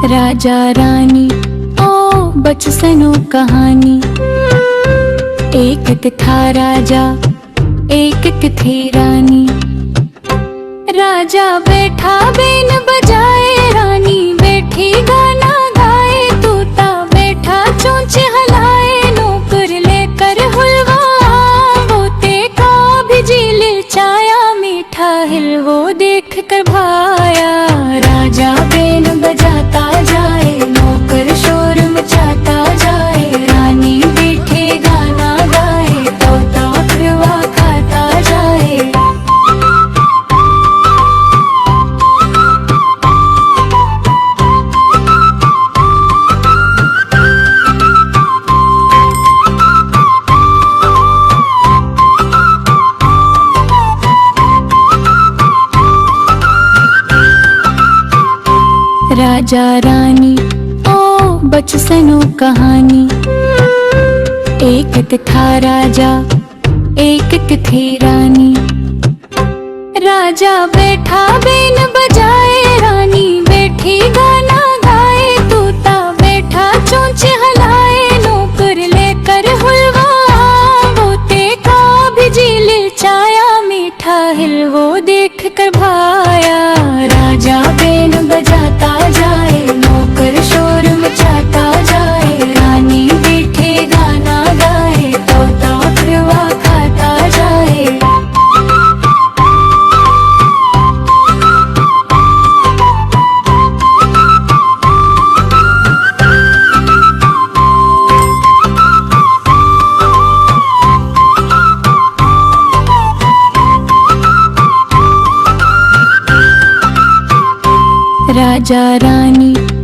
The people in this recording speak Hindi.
राजा रानी ओ बच सनो कहानी। एक था राजा एक थी रानी। राजा बैठा बीन बजाए, रानी बैठी गाना गाए। तूता बैठा चोंच हलाए, नौकर लेकर हुलवा। वो देखा भिजी लिलचाया, मीठा हिल वो देख कर भाया। राजा बीन बजाता जाए, नौकर शोर मचाता जाए। रानी बैठे गाना गाए, तोता फिरवा खाता जाए। राजा रानी ओ बच सनो कहानी। एक था राजा एक थी रानी। राजा बैठा बीन बजाए, रानी बैठी गाना गाए। तूता बैठा चोंच हलाए, नौकर लेकर हुलवा। वो देखा भिजी लिलचाया, मीठा हिल वो देख कर भाया। राजा बीन बजाता जाए, नौकर शोर मचाता जाए। रानी बैठे गाना गाए, तोता फिरवा खाता जाए। राजा रानी